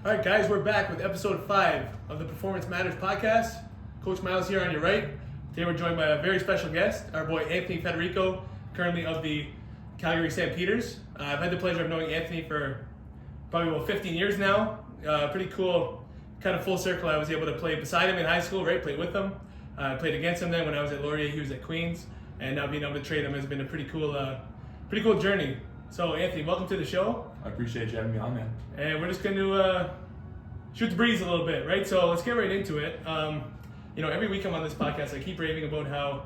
All right, guys, we're back with episode 5 of the Performance Matters podcast. Coach Miles here on your right. Today we're joined by a very special guest, our boy Anthony Federico, currently of the Calgary Stampeders. I've had the pleasure of knowing Anthony for probably about 15 years now. Pretty cool, kind of full circle. I was able to play beside him in high school, right? Played with him. Played against him then when I was at Laurier. He was at Queens, and now being able to trade him has been a pretty cool journey. So Anthony, welcome to the show. I appreciate you having me on, man. And we're just going to shoot the breeze a little bit, right? So let's get right into it. Every week I'm on this podcast, I keep raving about how,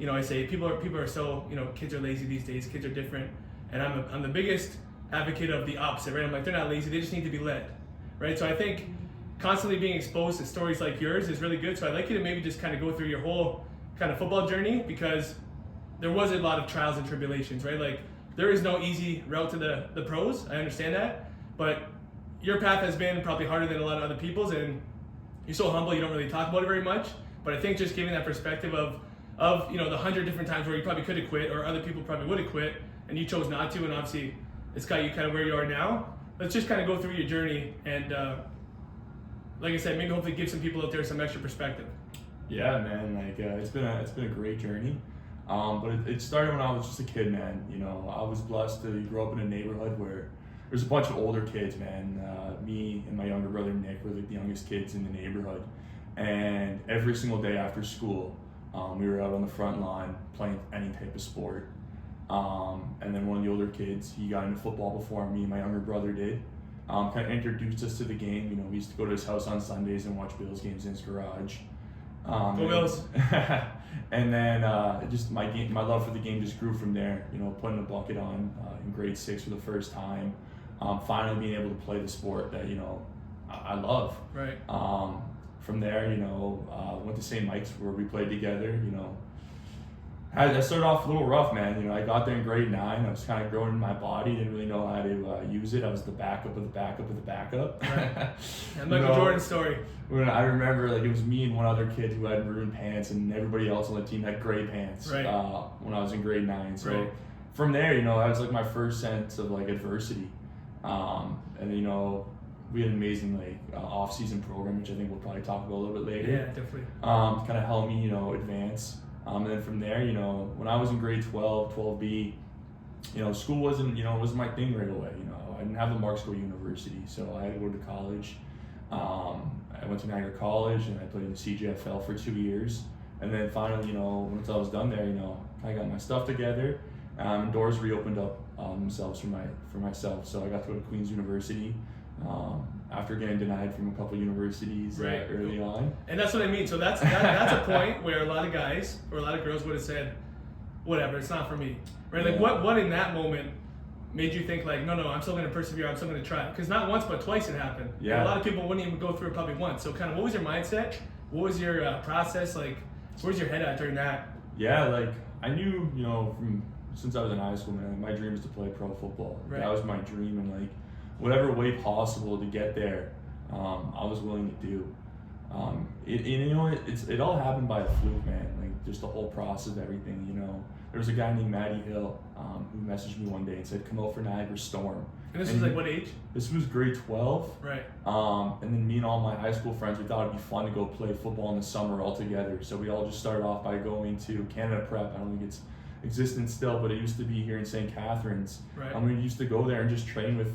I say people are so, kids are lazy these days, kids are different, and I'm the biggest advocate of the opposite, right? I'm like, they're not lazy, they just need to be led, right? So I think constantly being exposed to stories like yours is really good. So I'd like you to maybe just kind of go through your whole kind of football journey, because there was a lot of trials and tribulations, right? Like, there is no easy route to the pros. I understand that, but your path has been probably harder than a lot of other people's, and you're so humble you don't really talk about it very much. But I think just giving that perspective of the 100 different times where you probably could have quit, or other people probably would have quit, and you chose not to, and obviously it's got you kind of where you are now. Let's just kind of go through your journey, and like I said, maybe hopefully give some people out there some extra perspective. Yeah, man. It's been a great journey. But it started when I was just a kid, man. I was blessed to grow up in a neighborhood where there's a bunch of older kids, man. Me and my younger brother Nick were the youngest kids in the neighborhood. And every single day after school, we were out on the front line playing any type of sport. And then one of the older kids, he got into football before me and my younger brother did. Kind of introduced us to the game. We used to go to his house on Sundays and watch Bills games in his garage. Go Bills! And then my love for the game just grew from there. Putting a bucket on in grade 6 for the first time. Finally being able to play the sport that I love. Right. From there, went to St. Mike's where we played together. I started off a little rough, man. I got there in grade 9. I was kind of growing in my body. Didn't really know how to use it. I was the backup of the backup of the backup. Right. And Michael Jordan's story. When I remember, it was me and one other kid who had maroon pants, and everybody else on the team had gray pants. Right. When I was in grade 9. So right. From there, that was my first sense of adversity. And we had an amazing off-season program, which I think we'll probably talk about a little bit later. Yeah, definitely. Kind of helped me, advance. And then from there, when I was in grade 12B, school wasn't my thing right away. I didn't have the marks to go to university, so I had to go to college. I went to Niagara College, and I played in the CJFL for 2 years. And then finally, once I was done there, I got my stuff together. Doors reopened up themselves for myself. So I got to go to Queens University. After getting denied from a couple universities right. Early on. And that's what I mean. So that's a point where a lot of guys or a lot of girls would have said, whatever, it's not for me. Right? Yeah. What in that moment made you think no, I'm still going to persevere, I'm still going to try? Because not once but twice it happened. Yeah. And a lot of people wouldn't even go through it probably once. So kind of what was your mindset? What was your process? Where's your head at during that? Yeah, I knew, since I was in high school, man, my dream was to play pro football. Right. That was my dream, and whatever way possible to get there, I was willing to do. It all happened by a fluke, man. Just the whole process of everything. There was a guy named Matty Hill who messaged me one day and said, "Come out for Niagara Storm." And this was what age? This was grade 12. Right. And then me and all my high school friends, we thought it'd be fun to go play football in the summer all together. So we all just started off by going to Canada Prep. I don't think it's existent still, but it used to be here in St. Catharines. Right. And we used to go there and just train with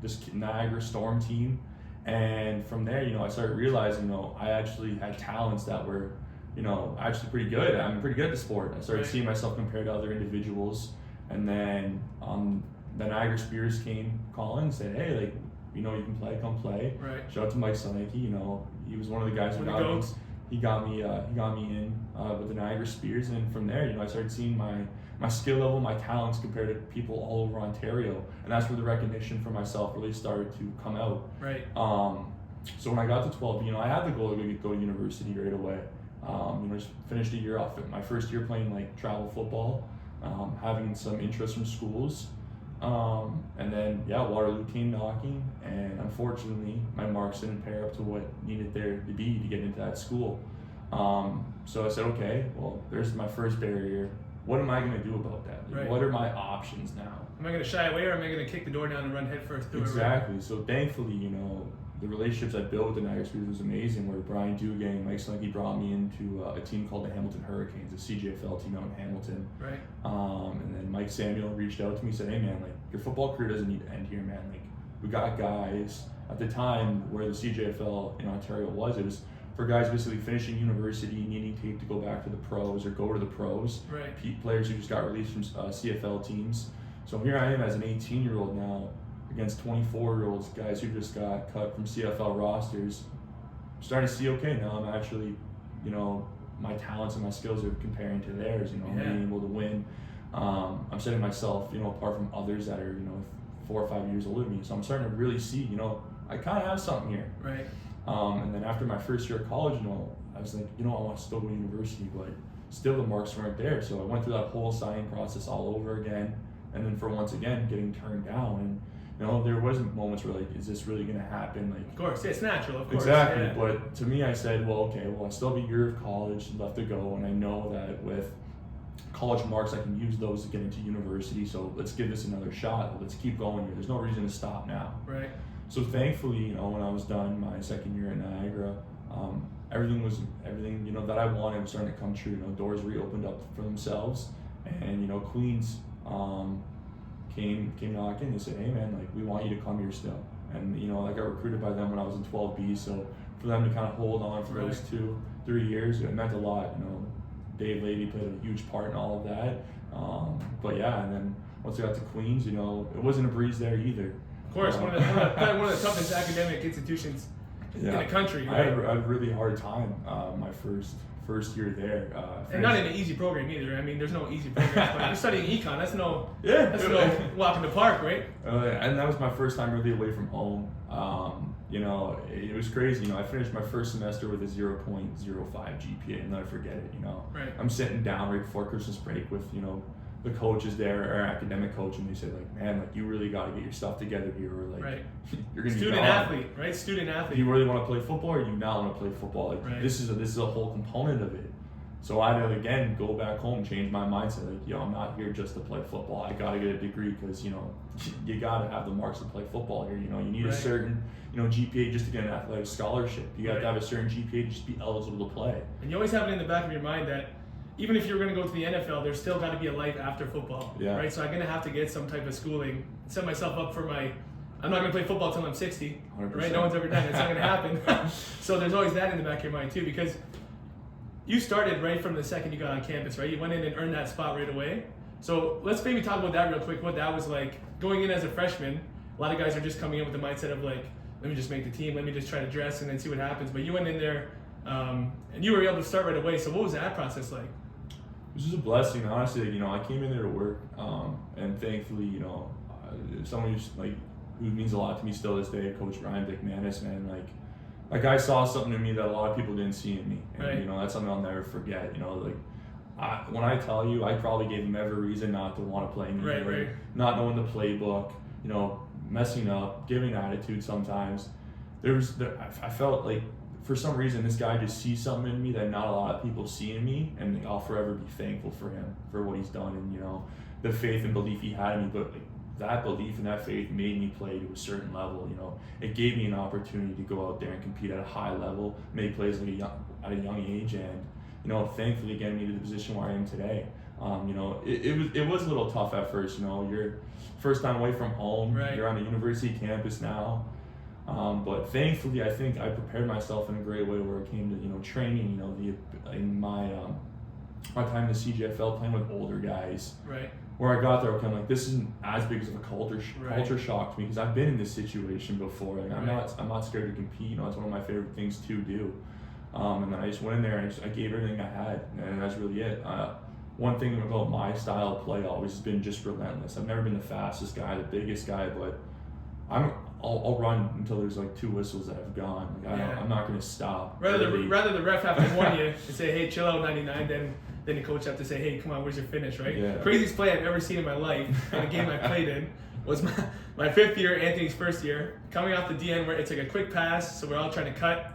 this Niagara Storm team. And from there, I started realizing, I actually had talents that were, actually pretty good. I'm pretty good at the sport. I started right. seeing myself compared to other individuals. And then the Niagara Spears came calling and said, hey, you can play, come play. Right. Shout out to Mike Sonecki, he was one of the guys who got me in with the Niagara Spears. And from there, I started seeing my skill level, my talents compared to people all over Ontario. And that's where the recognition for myself really started to come out. Right. So when I got to 12, I had the goal to go to university right away. Just finished a year off. My first year playing travel football, having some interest from schools. And then, Waterloo came knocking, and unfortunately, my marks didn't pair up to what needed there to be to get into that school. So I said, okay, well, there's my first barrier. what am I going to do about that? Like, Right. what are my options now? Am I going to shy away, or am I going to kick the door down and run headfirst through Exactly. So thankfully, you know, the relationships I built with the Niagara Spears was amazing. Where Brian Dugan and Mike Slinky brought me into a team called the Hamilton Hurricanes, a CJFL team out in Hamilton. Right. And then Mike Samuel reached out to me and said, "Hey man, like your football career doesn't need to end here, man. Like we got guys at the time where the CJFL in Ontario was. It was for guys basically finishing university, needing to go back to the pros or go to the pros. Right. Players who just got released from CFL teams. So here I am as an 18-year-old now against 24-year-olds, guys who just got cut from CFL rosters. I'm starting to see, okay, now I'm actually, you know, my talents and my skills are comparing to theirs. You know, I'm being able to win. I'm setting myself, you know, apart from others that are, you know, 4 or 5 years older than me. So I'm starting to really see, you know, I kind of have something here. Right. And then after my first year of college, you know, I was like, you know, I want to still go to university, but still the marks weren't there. So I went through that whole signing process all over again. And then for once again, getting turned down. And, you know, there was moments where like, is this really going to happen? Like, Of course, it's natural, of course. exactly. Yeah. But to me, I said, well, okay, well, I still have a year of college left to go. And I know that with college marks, I can use those to get into university. So let's give this another shot. Let's keep going here. There's no reason to stop now. Right. So thankfully, you know, when I was done my second year at Niagara, everything, you know, that I wanted was starting to come true. You know, doors reopened up for themselves, and, you know, Queens came knocking. They said, hey man, like we want you to come here still. And, you know, I got recruited by them when I was in 12B. So for them to kind of hold on for those 2-3 years, it meant a lot. You know, Dave Levy played a huge part in all of that. But yeah, and then once I got to Queens, you know, it wasn't a breeze there either. Of course, one of the toughest academic institutions in the country. I Right? had a really hard time my first year there. And not in an easy program either. I mean, there's no easy programs, but you're studying econ. That's no walk in the park, right? And that was my first time really away from home. You know, it was crazy. You know, I finished my first semester with a 0.05 GPA, and I'll never forget it. You know, Right. I'm sitting down right before Christmas break with, you know, the coaches there, our academic coach, and they said like, man, like you really got to get your stuff together here, or like Right. you're gonna Student be gone. athlete, right? Student Do athlete. you really want to play football, or do you not want to play football? Like Right. this is a whole component of it. So I had to again go back home, change my mindset. Like, yo, I'm not here just to play football. I got to get a degree because, you know, you got to have the marks to play football here. You know, you need a certain, you know, GPA just to get an athletic scholarship. You got to have a certain GPA to just be eligible to play. And you always have it in the back of your mind that even if you're going to go to the NFL, there's still got to be a life after football, right? So I'm going to have to get some type of schooling, set myself up for I'm not going to play football till I'm 60, 100%. right? No one's ever done it. It's not going to happen. So there's always that in the back of your mind too, because you started right from the second you got on campus, right? You went in and earned that spot right away. So let's maybe talk about that real quick, what that was like. Going in as a freshman, a lot of guys are just coming in with the mindset of like, let me just make the team, let me just try to dress and then see what happens. But you went in there and you were able to start right away. So what was that process like? This is a blessing, honestly. You know, I came in there to work, and thankfully, you know, someone who means a lot to me still this day, Coach Ryan McManus, man, like I saw something in me that a lot of people didn't see in me, and you know, that's something I'll never forget. You know, like when I tell you, I probably gave him every reason not to want to play me, right. Not knowing the playbook, you know, messing up, giving attitude sometimes. I felt like, for some reason, this guy just sees something in me that not a lot of people see in me, and I'll forever be thankful for him for what he's done, and, you know, the faith and belief he had in me. But like, that belief and that faith made me play to a certain level. You know, it gave me an opportunity to go out there and compete at a high level, make plays at a young age, and, you know, thankfully getting me to the position where I am today. You know, it was a little tough at first. You know, you're first time away from home, you're on a university campus now. But thankfully, I think I prepared myself in a great way where it came to, you know, training. You know, in my time in the CJFL, playing with older guys. Right. Where I got there, okay, I'm like, this isn't as big of a culture shock to me because I've been in this situation before. Like, I'm not scared to compete. You know, it's one of my favorite things to do. And then I just went in there and I gave everything I had, and that's really it. One thing about my style of play always has been just relentless. I've never been the fastest guy, the biggest guy, but I'll run until there's like 2 whistles that have gone. Like, I'm not going to stop. Rather the ref have to warn you and say, hey, chill out 99, then the coach have to say, hey, come on, where's your finish, right? Yeah. Craziest play I've ever seen in my life in a game I played in was my 5th year, Anthony's first year, coming off the DN where it's like a quick pass, so we're all trying to cut,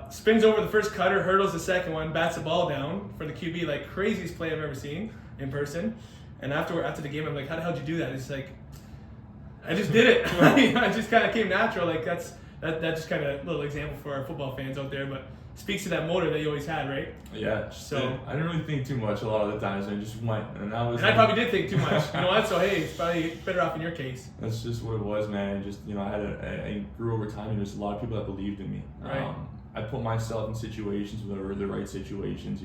Spins over the first cutter, hurdles the second one, bats the ball down for the QB, like craziest play I've ever seen in person. And after the game, I'm like, how the hell did you do that? It's like, I just did it. I just kind of came natural. Like that's just kind of a little example for our football fans out there, but speaks to that motor that you always had, right? Yeah. So I didn't really think too much a lot of the times. I just went, and that was. And I probably did think too much. You know what? So hey, it's probably better off in your case. That's just what it was, man. Just I grew over time, and there's a lot of people that believed in me. Right. I put myself in situations that were the right situations.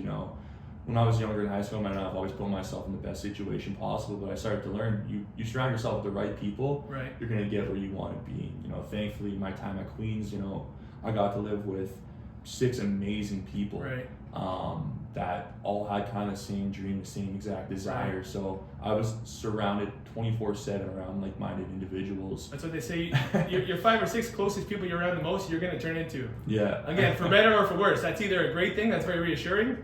When I was younger in high school, I've always put myself in the best situation possible. But I started to learn, you surround yourself with the right people, right, you're gonna get where you want to be. Thankfully, my time at Queens, I got to live with 6 amazing people, right, that all had kind of the same dream, the same exact desire. Right. So I was surrounded 24/7 around like-minded individuals. That's what they say. Your 5 or 6 closest people you're around the most, you're gonna turn into. Yeah. Again, for better or for worse. That's either a great thing, that's very reassuring,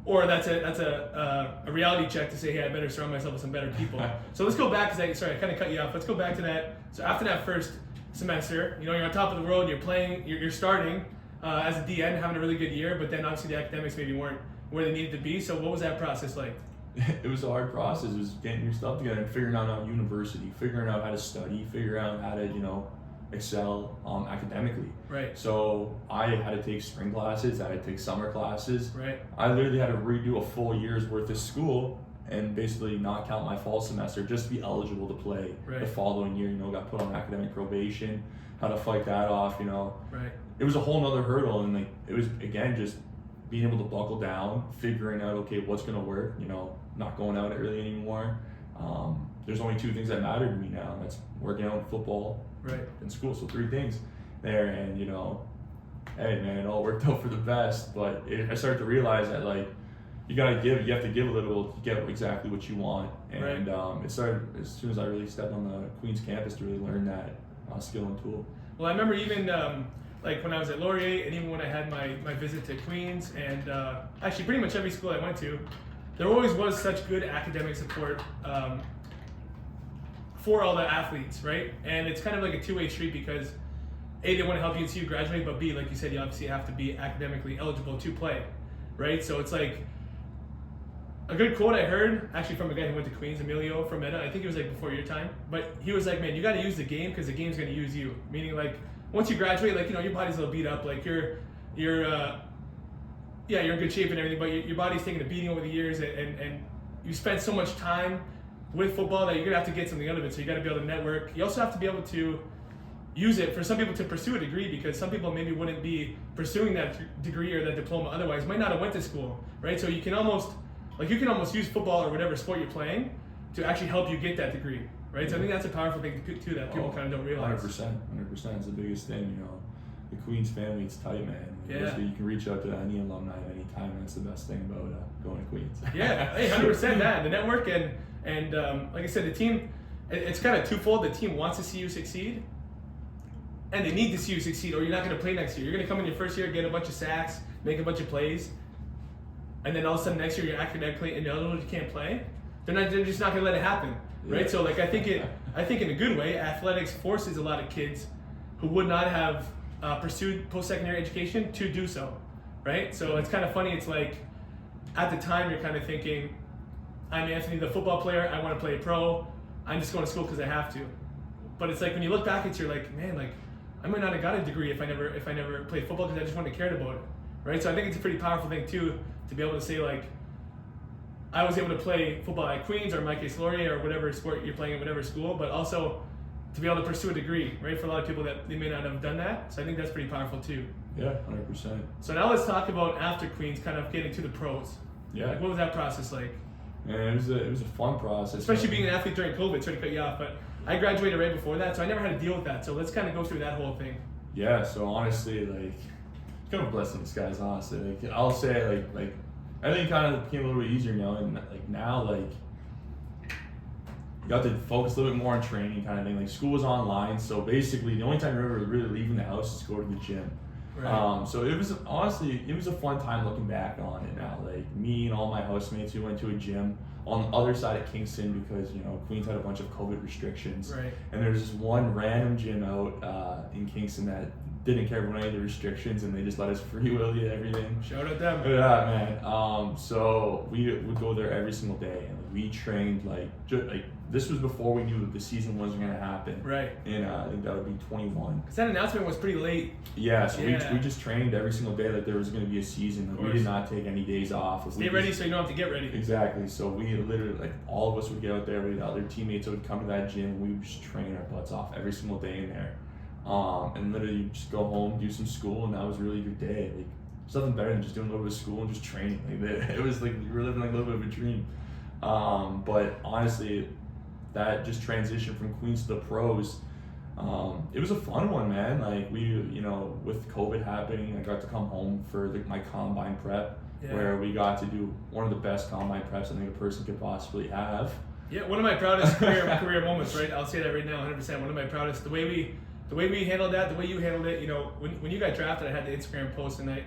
or that's a reality check to say, hey, I better surround myself with some better people. So let's go back, because I kind of cut you off. Let's go back to that. So after that first semester, you're on top of the world, you're playing, you're starting as a DN, having a really good year, but then obviously the academics maybe weren't where they needed to be. So what was that process like? It was a hard process. It was getting your stuff together and figuring out university, figuring out how to study, figuring out how to, excel academically. Right. So I had to take spring classes, I had to take summer classes. Right. I literally had to redo a full year's worth of school and basically not count my fall semester just to be eligible to play the following year. Got put on academic probation, how to fight that off. Right. It was a whole nother hurdle, and it was again just being able to buckle down, figuring out okay what's gonna work. Not going out early anymore. There's only 2 things that matter to me now, and that's working out, football, right, and school. So 3 things there, and hey man, it all worked out for the best. But I started to realize that you have to give a little to get exactly what you want. And it started as soon as I really stepped on the Queens campus to really learn that skill and tool. Well, I remember even when I was at Laurier, and even when I had my visit to Queens, and actually pretty much every school I went to, there always was such good academic support for all the athletes, right? And it's kind of like a 2-way street, because A, they want to help you until you graduate, but B, like you said, you obviously have to be academically eligible to play, right? So it's like a good quote I heard actually from a guy who went to Queens, Emilio from Meta. I think it was before your time, but he was like, man, you got to use the game because the game's going to use you. Meaning once you graduate, your body's a little beat up, you're in good shape and everything, but your body's taking a beating over the years, and you spend so much time with football that you're gonna have to get something out of it. So you got to be able to network. You also have to be able to use it for some people to pursue a degree, because some people maybe wouldn't be pursuing that degree or that diploma otherwise, might not have went to school, right? So you can almost use football or whatever sport you're playing to actually help you get that degree, right? So I think that's a powerful thing too that people kind of don't realize. 100% is the biggest thing. The Queens family, it's tight, man. Yeah. You can reach out to any alumni at any time, and that's the best thing about going to Queens. Yeah, hey, 100% that. The network and like I said, the team, it's kind of twofold. The team wants to see you succeed, and they need to see you succeed, or you're not going to play next year. You're going to come in your first year, get a bunch of sacks, make a bunch of plays, and then all of a sudden next year you're academically ineligible, you can't play. They're just not going to let it happen, right? Yeah. So I think in a good way, athletics forces a lot of kids who would not have pursued post-secondary education to do so, right? So it's kind of funny. It's at the time you're kind of thinking, I'm Anthony, the football player. I want to play pro. I'm just going to school because I have to. But it's when you look back, you're man, I might not have got a degree if I never played football because I just wouldn't have cared about it, right? So I think it's a pretty powerful thing too to be able to say I was able to play football at Queens, or in my case Laurier, or whatever sport you're playing at whatever school, but also to be able to pursue a degree, right? For a lot of people that they may not have done that. So I think that's pretty powerful too. Yeah, 100%. So now let's talk about after Queens, kind of getting to the pros. Yeah. What was that process like? Man, it was a fun process. Especially being an athlete during COVID, sorry to cut you off, but I graduated right before that, so I never had to deal with that. So let's kind of go through that whole thing. Yeah, so honestly, it's kind of a blessing in disguise, honestly. I'll say, everything kind of became a little bit easier now, and now, you got to focus a little bit more on training kind of thing. School was online, so basically the only time you were really leaving the house is to go to the gym. Right. So it was a fun time looking back on it now. Me and all my housemates, we went to a gym on the other side of Kingston because Queens had a bunch of COVID restrictions. Right. And there's this one random gym out in Kingston that didn't care about any of the restrictions, and they just let us free willy everything. Shout out them. Yeah, man. So we would go there every single day, and we trained like this was before we knew that the season wasn't gonna happen. Right. And I think that would be 21. Because that announcement was pretty late. Yeah. So we just trained every single day like there was gonna be a season. Like, we did not take any days off. Stay ready so you don't have to get ready. Exactly. So we literally, like, all of us would get out there. We had other teammates that would come to that gym, and we would just train our butts off every single day in there. And literally you just go home, do some school, and that was really your day. Like, there's nothing better than just doing a little bit of school and just training. Like, it was like you were living like a little bit of a dream. But honestly, that just transition from Queens to the pros, it was a fun one, man. Like, we, you know, with COVID happening, I got to come home for my combine prep, where we got to do one of the best combine preps I think a person could possibly have. Yeah, one of my proudest career moments, right? I'll say that right now, 100%. One of my proudest. The way we handled that, the way you handled it. You know, when you got drafted, I had the Instagram post, and I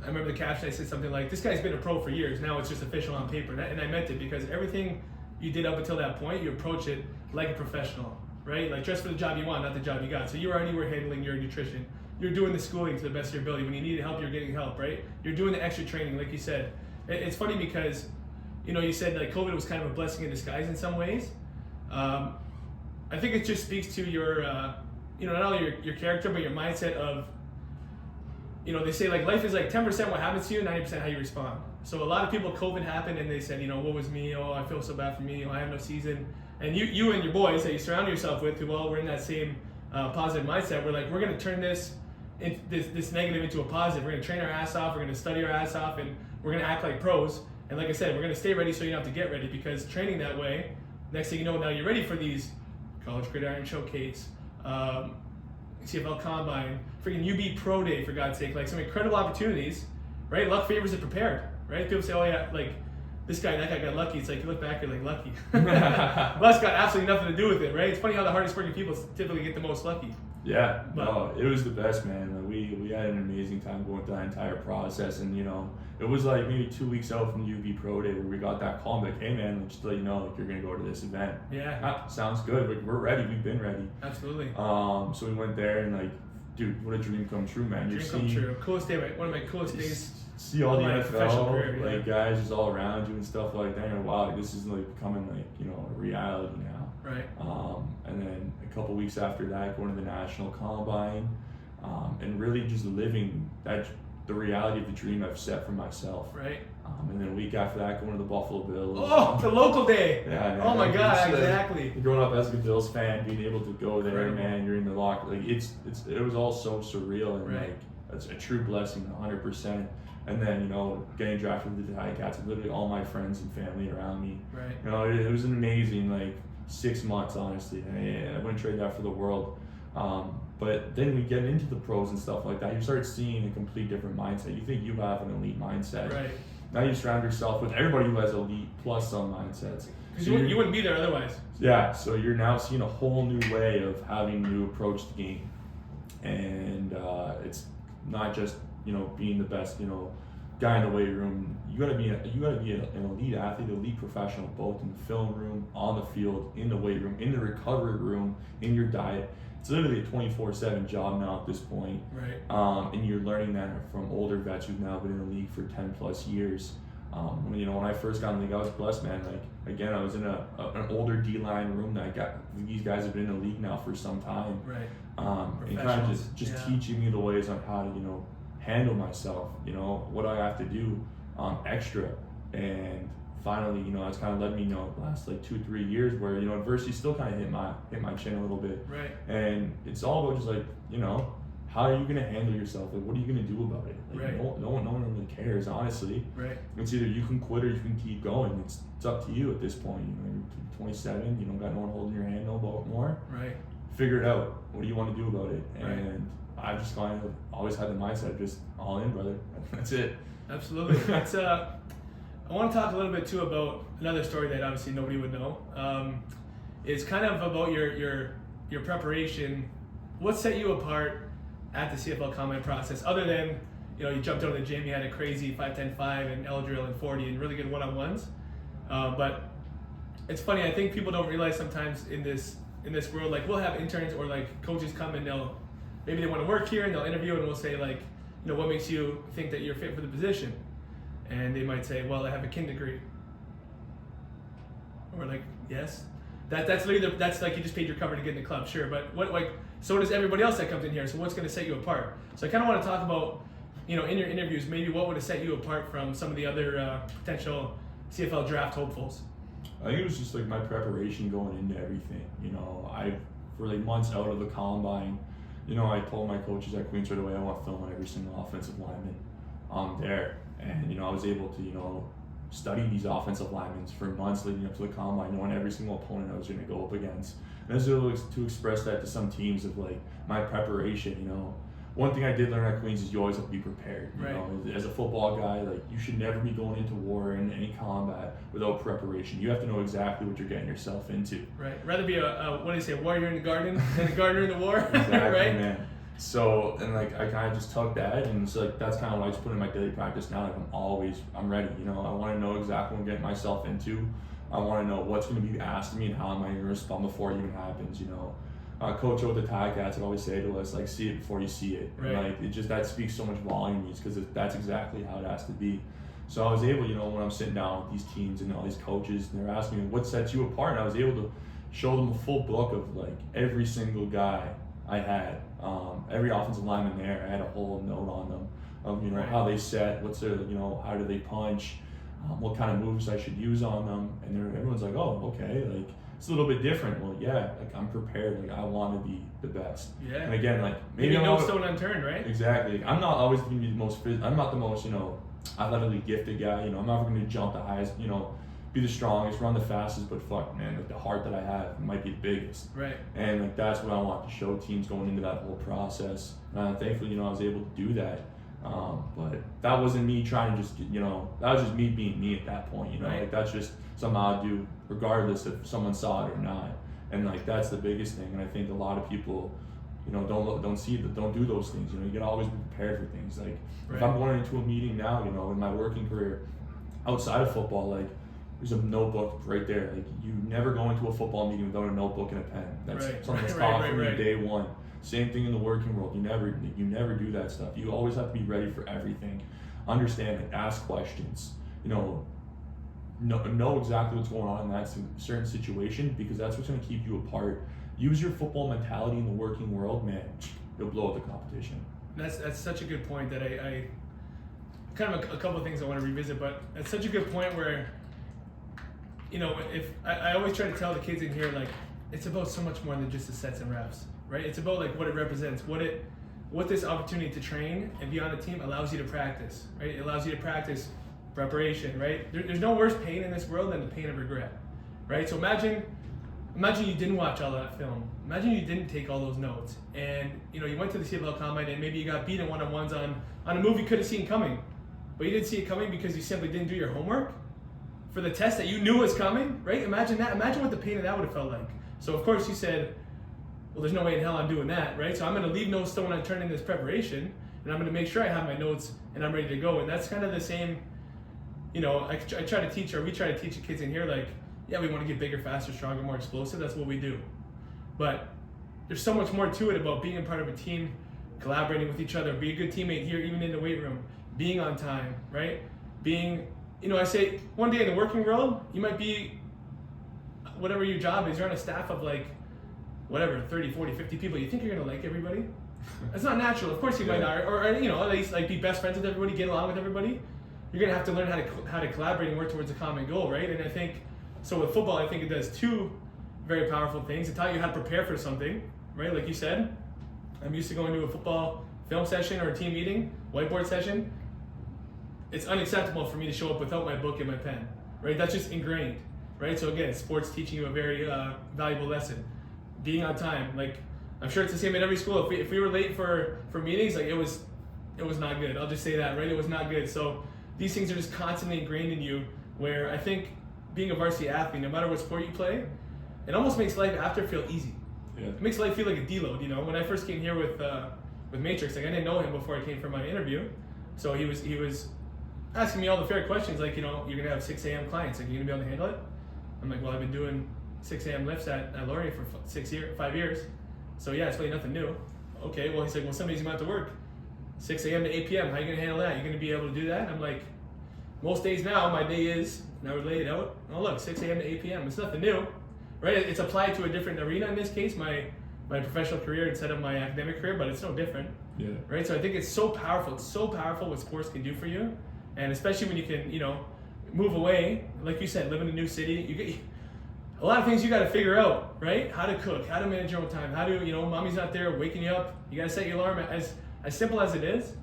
remember the caption. I said something like, "This guy's been a pro for years. Now it's just official on paper." And I meant it, because everything you did up until that point, you approach it like a professional, right? Like, dress for the job you want, not the job you got. So you already were handling your nutrition. You're doing the schooling to the best of your ability. When you needed help, you're getting help, right? You're doing the extra training, like you said. It's funny because, you know, you said like COVID was kind of a blessing in disguise in some ways. I think it just speaks to your, you know, not only your character, but your mindset of, you know, they say like life is like 10% what happens to you, 90% how you respond. So a lot of people, COVID happened and they said, you know, what was me? Oh, I feel so bad for me. Oh, I have no season. And you and your boys that you surround yourself with, who all were in that same positive mindset, we're like, we're going to turn this negative into a positive. We're going to train our ass off. We're going to study our ass off, and we're going to act like pros. And like I said, we're going to stay ready so you don't have to get ready, because training that way, next thing you know, now you're ready for these College Gridiron Showcase, CFL Combine, freaking UB Pro Day, for God's sake, like some incredible opportunities, right? Luck favors the prepared, right? People say, oh yeah, like this guy, that guy got lucky. It's like, you look back, you're like, lucky. Luck's got absolutely nothing to do with it, right? It's funny how the hardest working people typically get the most lucky. Yeah, no, it was the best, man. Like, we had an amazing time going through that entire process, and you know, it was like maybe 2 weeks out from UB Pro Day where we got that call, like, hey man, just to let you know, like, you're gonna go to this event. Yeah. Sounds good. Like, we're ready. We've been ready. Absolutely. So we went there, and like, dude, what a dream come true, man. Dream come true. Coolest day, right? One of my coolest days. See all the NFL, career, like guys just all around you and stuff like that. And wow, this is like becoming like, you know, a reality now. Right. And then a couple weeks after that, going to the National Combine, and really just living the reality of the dream I've set for myself. Right. And then a week after that, going to the Buffalo Bills. Oh, the local day. Yeah. Man, oh my God, like, exactly. Growing up as a Bills fan, being able to go there, Incredible. man, you're in the locker. Like it was all so surreal, and like it's a true blessing, 100%. And then, you know, getting drafted with the Ticats, with literally all my friends and family around me. Right. You know, it was an amazing, like, 6 months, honestly. I wouldn't trade that for the world. But then we get into the pros and stuff like that, you start seeing a complete different mindset. You think you have an elite mindset. Right. Now you surround yourself with everybody who has elite plus some mindsets. Because you wouldn't be there otherwise. Yeah, so you're now seeing a whole new way of having to approach the game. And it's not just, you know, being the best, you know, guy in the weight room. You gotta be an elite athlete, elite professional, both in the film room, on the field, in the weight room, in the recovery room, in your diet. It's literally a 24/7 job now at this point. Right. And you're learning that from older vets who've now been in the league for 10 plus years. You know, when I first got in the league, I was blessed, man. Like, again, I was in an older D-line room these guys have been in the league now for some time. Right. And kind of just teaching me the ways on how to, you know, handle myself, you know, what I have to do extra. And finally, you know, it's kind of led me, you know, the last like 2-3 years where, you know, adversity still kind of hit my chin a little bit. Right. And it's all about just like, you know, how are you going to handle yourself? Like, what are you going to do about it? Like, right. no one really cares, honestly. Right. It's either you can quit or you can keep going. It's up to you at this point. You know, you're 27, you don't got no one holding your hand no more. Right. Figure it out. What do you want to do about it? Right. And I've just kind of always had the mindset, just all in, brother. That's it. Absolutely. That's I want to talk a little bit too about another story that obviously nobody would know. It's kind of about your preparation. What set you apart at the CFL Combine process, other than, you know, you jumped out of the gym, you had a crazy 5-10-5 and L drill and 40 and really good one-on-ones. But it's funny, I think people don't realize sometimes in this world, like we'll have interns or like coaches come and maybe they want to work here and they'll interview and we'll say like, what makes you think that you're fit for the position? And they might say, well, I have a kin degree. And we're like, yes. That's literally that's like you just paid your cover to get in the club, sure. But so does everybody else that comes in here. So what's going to set you apart? So I kind of want to talk about, in your interviews, maybe what would have set you apart from some of the other potential CFL draft hopefuls? I think it was just like my preparation going into everything. For like months out of the combine, I told my coaches at Queens right away I want to film on every single offensive lineman there. And, I was able to, study these offensive linemen for months leading up to the combine, knowing every single opponent I was going to go up against. And I was able to express that to some teams of like my preparation. One thing I did learn at Queens is you always have to be prepared. As a football guy, like you should never be going into war in any combat without preparation. You have to know exactly what you're getting yourself into. Right. Rather be a warrior in the garden than a gardener in the war. Exactly, right? Man. So, and like I kind of just took that, and it's like that's kind of what I just put in my daily practice now. Like I'm ready. I want to know exactly what I'm getting myself into. I want to know what's going to be asked of me and how am I going to respond before it even happens. Coach with the Ticats would always say to us, like, see it before you see it. Right. And, like, that speaks so much volumes because that's exactly how it has to be. So I was able, when I'm sitting down with these teams and all these coaches, and they're asking me, what sets you apart? And I was able to show them a full book of, like, every single guy I had. Every offensive lineman there, I had a whole note on them of, right. how they set, what's their, how do they punch, what kind of moves I should use on them. And everyone's like, oh, okay, like, it's a little bit different. Well, yeah, like I'm prepared. Like I want to be the best. Yeah. And again, like maybe no stone unturned, right? Exactly. I'm not always going to be the most. I'm not the most, athletically gifted guy. I'm not going to jump the highest. Be the strongest, run the fastest. But fuck, man, like the heart that I have might be the biggest. Right. And like that's what I want to show teams going into that whole process. And thankfully, I was able to do that. But that wasn't me trying to just, that was just me being me at that point, Right. Like that's just something I'd do regardless if someone saw it or not. And like that's the biggest thing. And I think a lot of people, don't see that, don't do those things. You gotta always be prepared for things. Like right. if I'm going into a meeting now, in my working career, outside of football, like there's a notebook right there. Like you never go into a football meeting without a notebook and a pen. That's right. something that's right. taught from you day one. Same thing in the working world. You never do that stuff. You always have to be ready for everything. Understand it. Ask questions. Know exactly what's going on in that certain situation because that's what's going to keep you apart. Use your football mentality in the working world, man. You'll blow up the competition. That's such a good point that I kind of a couple of things I want to revisit, but it's such a good point where, if I always try to tell the kids in here, like, it's about so much more than just the sets and reps. Right? It's about like what it represents, what this opportunity to train and be on a team allows you to practice, right? It allows you to practice preparation, right? There's no worse pain in this world than the pain of regret, right? So imagine you didn't watch all that film. Imagine you didn't take all those notes and, you went to the CFL Combine and maybe you got beaten one-on-ones on a move you could have seen coming, but you didn't see it coming because you simply didn't do your homework for the test that you knew was coming, right? Imagine that. Imagine what the pain of that would have felt like. So of course you said, well, there's no way in hell I'm doing that, right? So I'm going to leave no stone unturned in this preparation, and I'm going to make sure I have my notes and I'm ready to go. And that's kind of the same, I try to teach, or we try to teach the kids in here, like, yeah, we want to get bigger, faster, stronger, more explosive. That's what we do. But there's so much more to it about being a part of a team, collaborating with each other, be a good teammate here, even in the weight room, being on time, right? Being, I say one day in the working world, you might be, whatever your job is, you're on a staff of like, whatever, 30, 40, 50 people, you think you're going to like everybody? That's not natural. Of course you might not, or at least like be best friends with everybody, get along with everybody. You're going to have to learn how to collaborate and work towards a common goal, right? And I think, so with football, I think it does two very powerful things. It taught you how to prepare for something, right? Like you said, I'm used to going to a football film session or a team meeting, whiteboard session. It's unacceptable for me to show up without my book and my pen, right? That's just ingrained, right? So again, sports teaching you a very valuable lesson. Being on time, like I'm sure it's the same at every school. If we were late for meetings, like it was not good. I'll just say that, right? It was not good. So these things are just constantly ingrained in you. Where I think being a varsity athlete, no matter what sport you play, it almost makes life after feel easy. Yeah. It makes life feel like a deload. When I first came here with Matrix, like I didn't know him before I came for my interview, so he was asking me all the fair questions, like you're gonna have 6 a.m. clients, like you're gonna be able to handle it. I'm like, well, I've been doing 6 a.m. lifts at Laurier for 5 years. So yeah, it's really nothing new. okay, well, he's like, well, some days you might have to work 6 a.m. to 8 p.m. How are you going to handle that? You're going to be able to do that? And I'm like, most days now, my day is, and I would lay it out, oh, look, 6 a.m. to 8 p.m. It's nothing new, right? It's applied to a different arena in this case, my professional career instead of my academic career, but it's no different, right? So I think it's so powerful. It's so powerful what sports can do for you. And especially when you can, move away, like you said, live in a new city, you get a lot of things you got to figure out, right? How to cook, how to manage your own time, how to, mommy's not there waking you up. You got to set your alarm. As simple as it is,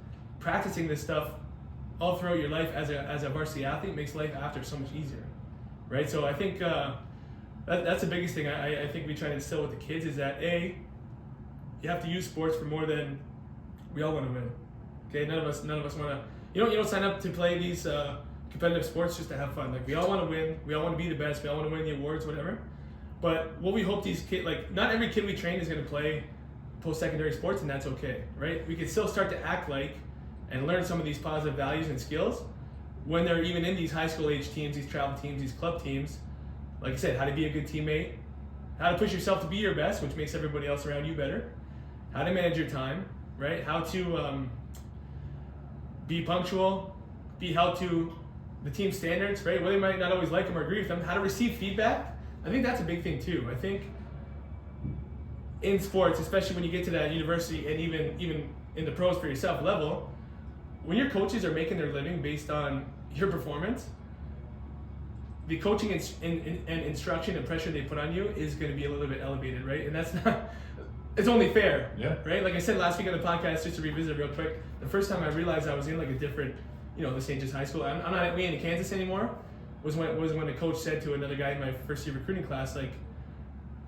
practicing this stuff all throughout your life as a varsity athlete makes life after so much easier, right? So I think that's the biggest thing I think we try to instill with the kids is that you have to use sports for more than we all want to win. Okay, none of us want to. You don't sign up to play these competitive sports just to have fun. Like we all want to win, we all want to be the best, we all want to win the awards, whatever. But what we hope these kids, like not every kid we train is going to play post-secondary sports, and that's okay, right? We can still start to act like and learn some of these positive values and skills when they're even in these high school age teams, these travel teams, these club teams. Like I said, how to be a good teammate, how to push yourself to be your best, which makes everybody else around you better, how to manage your time, right? How to be punctual, be held to the team standards, right? Whether you might not always like them or agree with them, how to receive feedback. I think that's a big thing too. I think in sports, especially when you get to that university and even in the pros for yourself level, when your coaches are making their living based on your performance, the coaching and instruction and pressure they put on you is going to be a little bit elevated, right? And that's not, it's only fair, right? Like I said last week on the podcast, just to revisit real quick, the first time I realized I was in like a different, the St. Just high school, I'm not at in Kansas anymore, was when the coach said to another guy in my first year recruiting class, like,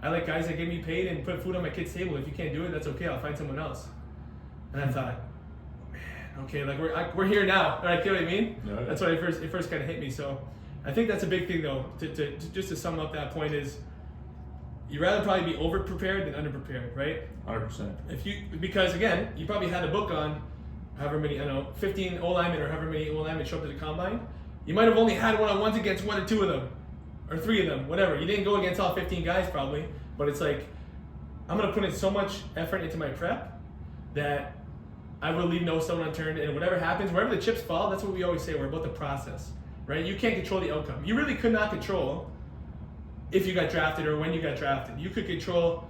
I like guys that get me paid and put food on my kid's table. If you can't do it, that's okay, I'll find someone else. And I thought, man, okay, like we're here now, right? You know what I mean? Yeah. That's what it first kind of hit me. So I think that's a big thing though, to just to sum up that point is, you'd rather probably be over prepared than under prepared, right? 100%. Because again, you probably had a book on however many, 15 O-linemen or however many O-linemen show up to the combine. You might have only had one-on-ones against 1 or 2 of them, or 3 of them, whatever. You didn't go against all 15 guys probably, but it's like, I'm gonna put in so much effort into my prep that I will leave no stone unturned, and whatever happens, wherever the chips fall, that's what we always say, we're about the process, right? You can't control the outcome. You really could not control if you got drafted or when you got drafted. You could control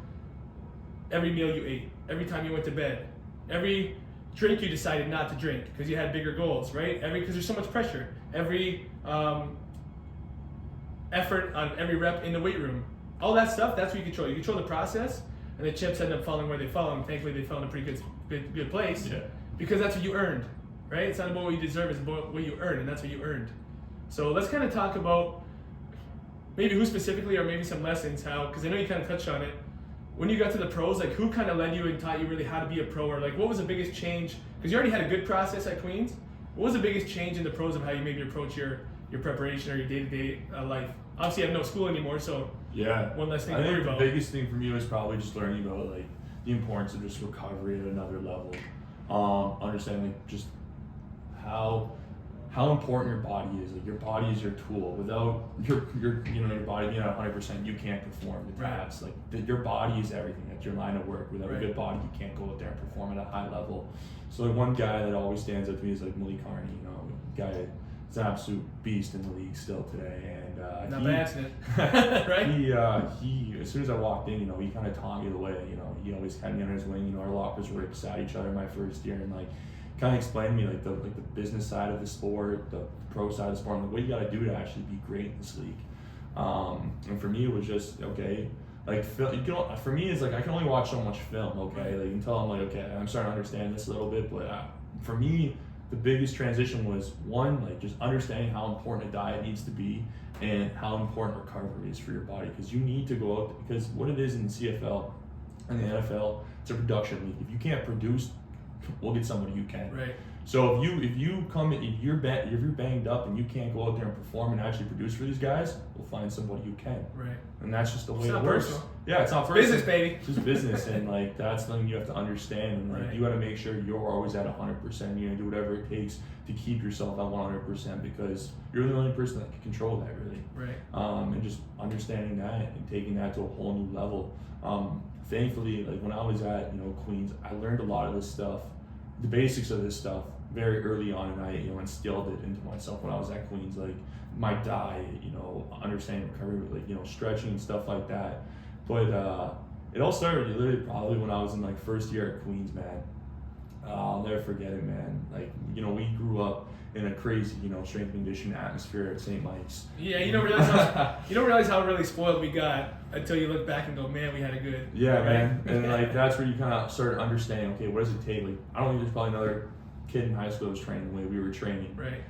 every meal you ate, every time you went to bed, every drink you decided not to drink because you had bigger goals, right? Because there's so much pressure. Every effort on every rep in the weight room. All that stuff, that's what you control. You control the process, and the chips end up falling where they fall, and thankfully they fell in a pretty good place because that's what you earned, right? It's not about what you deserve, it's about what you earned, and that's what you earned. So let's kind of talk about maybe who specifically, or maybe some lessons, how, because I know you kind of touched on it. When you got to the pros, like who kind of led you and taught you really how to be a pro, or like what was the biggest change? Because you already had a good process at Queens. What was the biggest change in the pros of how you maybe approach your preparation or your day-to-day life? Obviously, you have no school anymore, so one less thing to worry about. The biggest thing for me was probably just learning about like the importance of just recovery at another level. Understanding like just how important your body is. Like your body is your tool. Without your body being at 100%, you can't perform the tasks. Like your body is everything. That's your line of work. Without a good body, you can't go out there and perform at a high level. So like one guy that always stands out to me is like Malik Carney. Guy is an absolute beast in the league still today. And not by accident, right? He as soon as I walked in, he kind of taught me the way. He always had me under his wing. Our lockers were right beside each other my first year, and like kind of explained to me like the business side of the sport, the pro side of the sport, and like what you got to do to actually be great in this league. And for me, it was just okay. Like for me, it's like I can only watch so much film. Okay, like until I'm like okay, I'm starting to understand this a little bit. But for me, the biggest transition was one, like just understanding how important a diet needs to be and how important recovery is for your body, because you need to go out, because what it is in the CFL and the NFL, it's a production league. If you can't produce, we'll get somebody who can. Right. So if you're banged up and you can't go out there and perform and actually produce for these guys, we'll find somebody who can. Right. And that's just the way it works. Personal. Yeah, it's not personal. Business, baby. It's just business, and like that's something you have to understand. And like you got to make sure you're always at 100%. You're gonna do whatever it takes to keep yourself at 100%, because you're the only person that can control that, really. Right. And just understanding that and taking that to a whole new level. thankfully, like when I was at Queens, I learned a lot of this stuff, the basics of this stuff very early on, and I instilled it into myself when I was at Queens, like my diet, understanding recovery, like stretching and stuff like that. But it all started literally probably when I was in like first year at Queens, man. I'll never forget it, man. Like we grew up in a crazy strength and conditioning atmosphere at St. Mike's. Yeah, you don't realize how really spoiled we got until you look back and go, man, we had a good. Yeah, right? man. And like that's where you kind of start understanding, okay, what does it take? Like I don't think there's probably another kid in high school that was training the way we were training. Right.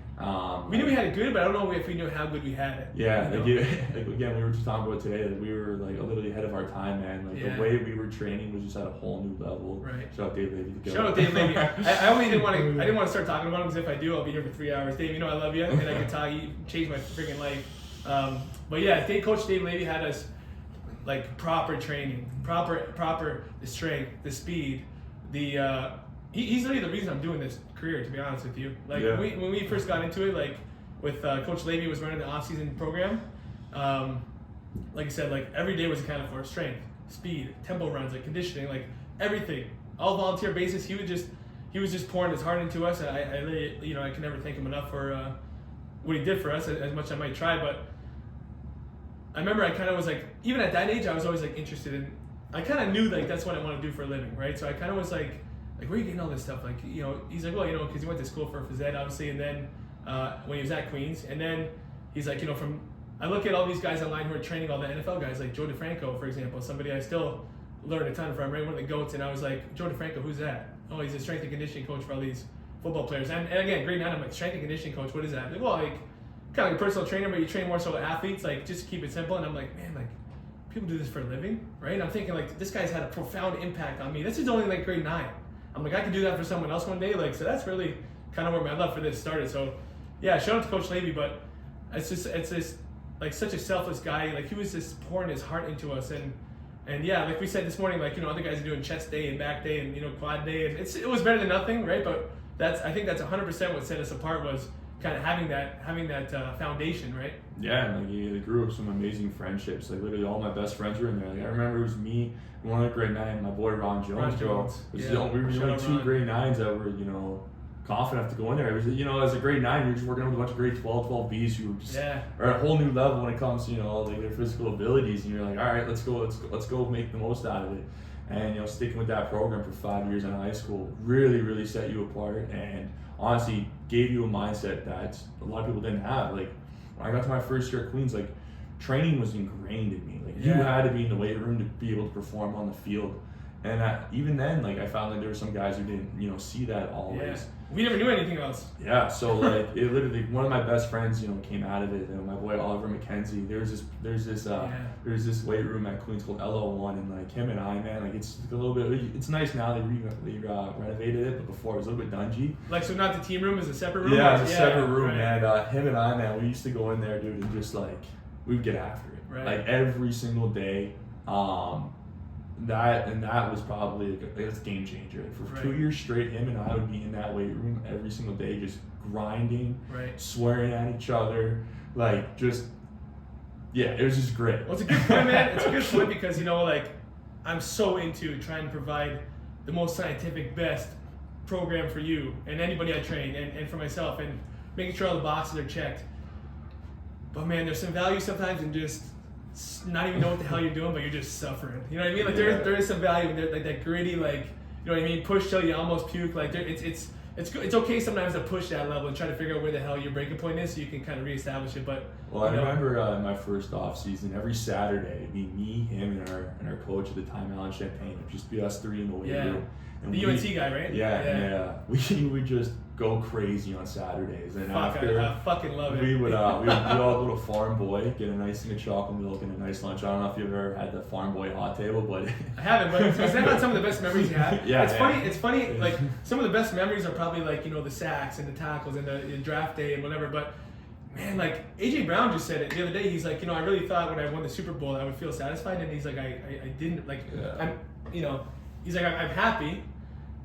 We knew we had it good, but I don't know if we knew how good we had it. Yeah, like again, we were just talking about today that we were like a little ahead of our time, man. Like the way we were training was just at a whole new level. Right. Shout out Dave Levy. Shout out Dave Levy. I only didn't want to start talking about him because if I do, I'll be here for 3 hours. Dave, I love you, and I can tell you changed my freaking life. But yeah, Coach Dave Levy had us like proper training, proper the strength, the speed, the. He's really the reason I'm doing this career, to be honest with you. Like when we first got into it, like with Coach Levy was running the off-season program. Like I said, like every day was accounted for: strength, speed, tempo runs, like conditioning, like everything, all volunteer basis. He was just pouring his heart into us, and I really, I can never thank him enough for what he did for us. As much as I might try, but I remember I kind of was like, even at that age, I was always like interested in. I kind of knew like that's what I want to do for a living, right? So I kind of was like, where are you getting all this stuff? Like, he's like, well, because he went to school for phys ed, obviously, and then when he was at Queens, and then he's like, I look at all these guys online who are training all the NFL guys, like Joe DeFranco, for example, somebody I still learn a ton from, right? One of the GOATs, and I was like, Joe DeFranco, who's that? Oh, he's a strength and conditioning coach for all these football players. And again, grade 9, I'm like, strength and conditioning coach, what is that? Like, well, like, kind of like a personal trainer, but you train more so athletes, like, just keep it simple. And I'm like, man, like, people do this for a living, right? And I'm thinking, like, this guy's had a profound impact on me. This is only like grade 9. I'm like, I could do that for someone else one day. Like, so that's really kind of where my love for this started. So, yeah, shout out to Coach Levy, but it's just like such a selfless guy. Like he was just pouring his heart into us, and yeah, like we said this morning, like other guys are doing chest day and back day and quad day, and it was better than nothing, right? But I think that's 100% what set us apart was kind of having that foundation, right? Yeah, and like you grew up some amazing friendships. Like literally all my best friends were in there. Like I remember it was me, one at grade 9, my boy Ron Jones. We were the only 2 grade 9s that were confident enough to go in there. It was as a grade 9, you're just working with a bunch of grade 12, 12Bs who just are at a whole new level when it comes to like their physical abilities, and you're like, all right, let's go make the most out of it. And sticking with that program for 5 years in high school really set you apart, and honestly gave you a mindset that a lot of people didn't have. Like when I got to my first year at Queens, like training was ingrained in me. Like you had to be in the weight room to be able to perform on the field. And even then, like I found like there were some guys who didn't, see that always. Yeah. We never knew anything else. Yeah. So like it literally, one of my best friends, came out of it. My boy Oliver McKenzie. There's this weight room at Queens called LO1, and like him and I, man, like it's a little bit. It's nice now they renovated it, but before it was a little bit dungy. Like so, not the team room, is a separate room. Yeah, it's a separate room, right. And him and I, man, we used to go in there, dude, and just like we'd get after it, right. Like every single day. That was probably a game changer. For 2 years straight, him and I would be in that weight room every single day, just grinding, swearing at each other, like just, it was just great. Well, it's a good point, man. It's a good point because like I'm so into trying to provide the most scientific, best program for you and anybody I train and for myself, and making sure all the boxes are checked. But man, there's some value sometimes in just not even know what the hell you're doing, but you're just suffering. You know what I mean? Like there is some value in there, like that gritty, like what I mean, push till you almost puke. Like it's okay sometimes to push that level and try to figure out where the hell your breaking point is, so you can kind of reestablish it. But I remember my first off season, every Saturday, it'd be me, him, and our coach at the time, Alan Champagne. It'd just be us three in the weight room. And the UNC guy, right? Yeah. We would just go crazy on Saturdays, and after I fucking love it. We would all go to Farm Boy, get a nice thing of chocolate milk and a nice lunch. I don't know if you've ever had the Farm Boy hot table, but I haven't. But is that not some of the best memories you have? It's funny. Like some of the best memories are probably like the sacks and the tackles and the draft day and whatever. But man, like AJ Brown just said it the other day. He's like, I really thought when I won the Super Bowl I would feel satisfied, and he's like, I didn't. Like I'm, he's like, I'm happy.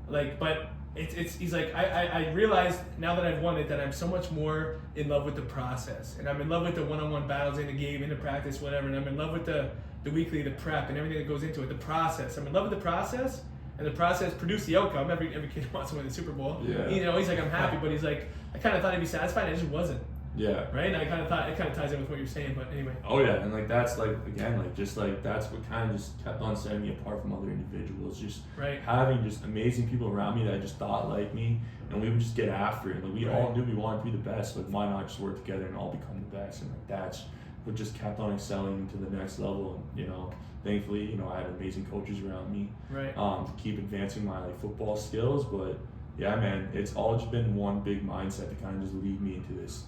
Like, but he's like, I realized now that I've won it that I'm so much more in love with the process, and I'm in love with the one-on-one battles in the game, in the practice, whatever, and I'm in love with the the weekly, the prep, and everything that goes into it, the process. I'm in love with the process, and the process produced the outcome. Every kid wants to win the Super Bowl. Yeah. You know, he's like, I'm happy, but he's like, I kind of thought he'd be satisfied, and I just wasn't. Yeah. Right? And I kind of thought, it kind of ties in with what you're saying, but anyway. Oh yeah, and like that's like again like just like that's what kind of just kept on setting me apart from other individuals. Just right. having just amazing people around me that I just thought like me, and we would just get after it. Like we all knew we wanted to be the best. Like why not just work together and all become the best? And like that's what just kept on excelling to the next level. And you know, thankfully, you know, I had amazing coaches around me. Right. To keep advancing my like football skills, but yeah, man, it's all just been one big mindset to kind of just lead me into this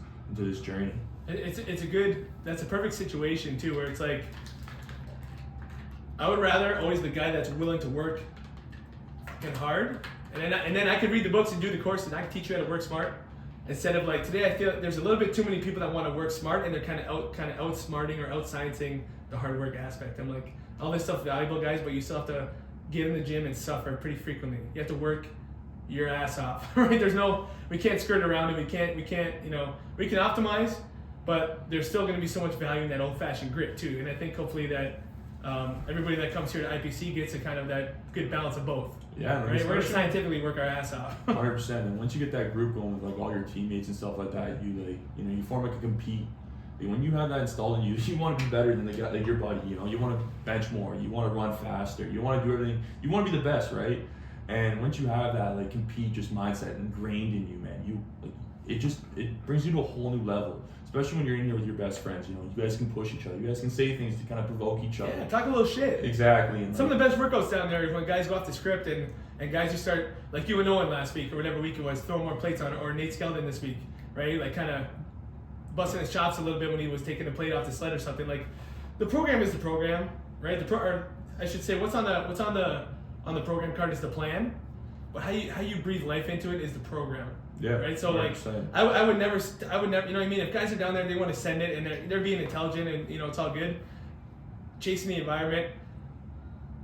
journey. That's a perfect situation too, where it's like, I would rather always the guy that's willing to work fucking hard, and then I could read the books and do the course, and I could teach you how to work smart, instead of like today I feel there's a little bit too many people that want to work smart and they're kind of outsmarting or outsciencing the hard work aspect. I'm like, all this stuff valuable, guys, but you still have to get in the gym and suffer pretty frequently. You have to work your ass off, right? We can't skirt around it. We can't, you know, we can optimize, but there's still going to be so much value in that old-fashioned grit too. And I think hopefully that everybody that comes here to IPC gets a kind of that good balance of both. Yeah, right. We're going to scientifically work our ass off. 100%. And once you get that group going with like all your teammates and stuff like that, you form like a compete. Like, when you have that installed in you, you want to be better than the guy, like your buddy. You know, you want to bench more. You want to run faster. You want to do everything. You want to be the best, right? And once you have that like compete just mindset ingrained in you, man, it brings you to a whole new level. Especially when you're in here with your best friends, you know, you guys can push each other. You guys can say things to kind of provoke each other. Yeah, talk a little shit. Exactly. And some of the best workouts down there is when guys go off the script and guys just start, like you and Owen last week or whatever week it was, throwing more plates on it, or Nate Skeldon this week, right? Like kind of busting his chops a little bit when he was taking the plate off the sled or something. Like the program is the program, right? Or I should say, what's on the program card is the plan, but how you breathe life into it is the program. Yeah. Right. So 100%. Like, I would never. You know what I mean? If guys are down there, they want to send it, and they're being intelligent, and you know it's all good. Chasing the environment.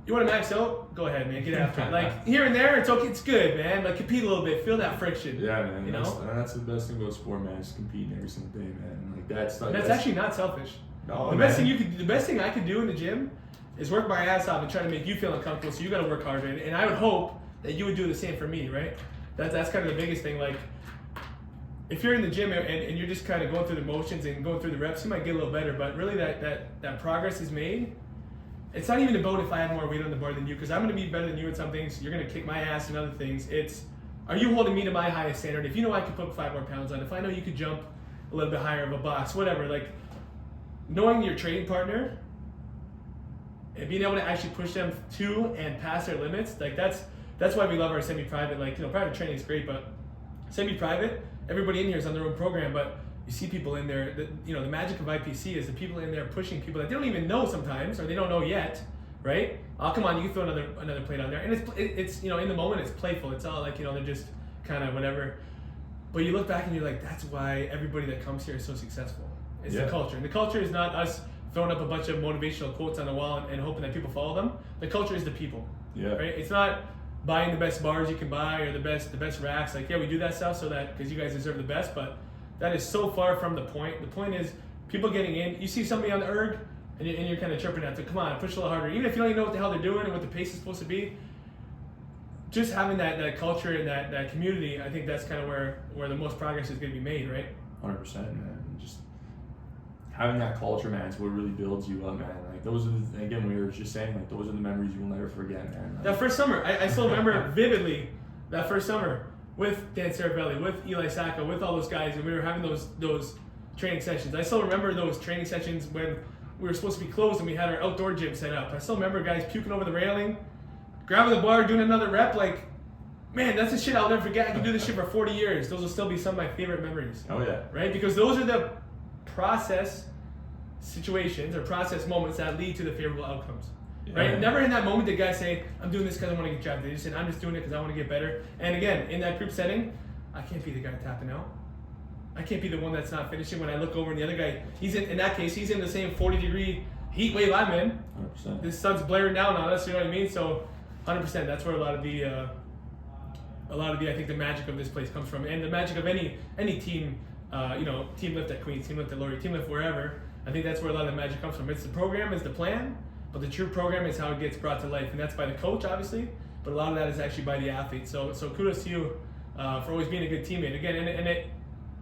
You want to max out? Go ahead, man. Get after it. Like here and there, it's okay. It's good, man. Like compete a little bit. Feel that friction. Yeah, man. You know. That's the best thing about sport, man. Is competing every single day, man. Like that's actually not selfish. No, the best thing the best thing I could do in the gym is work my ass off and try to make you feel uncomfortable. So you got to work harder, and I would hope that you would do the same for me, right? That's kind of the biggest thing. Like, if you're in the gym and you're just kind of going through the motions and going through the reps, you might get a little better. But really, that progress is made. It's not even about if I have more weight on the bar than you, because I'm going to be better than you at some things. You're going to kick my ass in other things. It's, are you holding me to my highest standard? If you know I could put 5 more pounds on, if I know you could jump a little bit higher of a box, whatever. Like, knowing your training partner and being able to actually push them to and past their limits, like that's why we love our semi-private. Like, you know, private training is great, but semi-private, everybody in here is on their own program, but you see people in there that, you know, the magic of IPC is the people in there pushing people that they don't even know sometimes, or they don't know yet, right? Oh, come on, you can throw another plate on there. And it's you know, in the moment, it's playful. It's all like, you know, they're just kind of whatever. But you look back and you're like, that's why everybody that comes here is so successful. It's the culture. And the culture is not us throwing up a bunch of motivational quotes on the wall and hoping that people follow them. The culture is the people, right? It's not buying the best bars you can buy or the best racks. Like, yeah, we do that stuff so that because you guys deserve the best, but that is so far from the point. The point is people getting in. You see somebody on the erg and you're kind of chirping at them, come on, push a little harder. Even if you don't even know what the hell they're doing and what the pace is supposed to be, just having that culture and that community, I think that's kind of where the most progress is going to be made, right? 100%, man. Just having that culture, man, is what really builds you up, man. Like, those are again, we were just saying, like, those are the memories you will never forget, man. Like, that first summer, I still remember vividly that first summer with Dan Saravelli, with Eli Sacco, with all those guys, and we were having those training sessions. I still remember those training sessions when we were supposed to be closed and we had our outdoor gym set up. I still remember guys puking over the railing, grabbing the bar, doing another rep. Like, man, that's the shit I'll never forget. I can do this shit for 40 years. Those will still be some of my favorite memories. Oh yeah. Right? Because those are the process situations or process moments that lead to the favorable outcomes. Yeah. Right? Never in that moment did guys say, I'm doing this because I want to get drafted. They just said, I'm just doing it because I want to get better. And again, in that group setting, I can't be the guy tapping out. I can't be the one that's not finishing when I look over and the other guy, he's in that case, he's in the same 40-degree heat wave I'm in. 100%. This sun's blaring down on us, you know what I mean? So 100%, that's where a lot of the I think the magic of this place comes from. And the magic of any team, you know, team lift at Queens, team lift at Laurier, team lift wherever. I think that's where a lot of the magic comes from. It's the program, it's the plan, but the true program is how it gets brought to life, and that's by the coach, obviously, but a lot of that is actually by the athlete. So kudos to you for always being a good teammate. Again,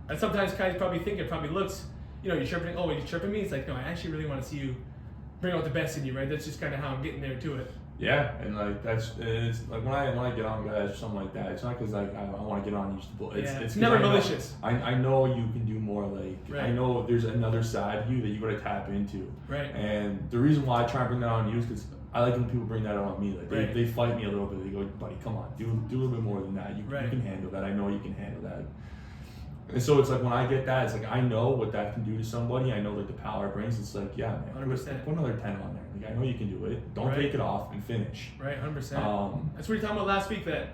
and sometimes guys probably think it probably looks, you're chirping, oh, you're chirping me? It's like, no, I actually really want to see you bring out the best in you, right? That's just kind of how I'm getting there to it. Yeah, and like it's like when I get on guys or something like that, it's not because like I want to get on you. It's never malicious. I know you can do more. Like right. I know there's another side of you that you got to tap into. Right. And the reason why I try and bring that on you is because I like when people bring that out on me. Like they fight me a little bit. They go, buddy, come on, do a little bit more than that. You can handle that. I know you can handle that. And so it's like when I get that, it's like I know what that can do to somebody. I know like the power it brings. It's like, yeah, man, 100%. Put another 10 on there. Like I know you can do it. Don't take it off and finish. Right, 100%. That's what we were talking about last week. That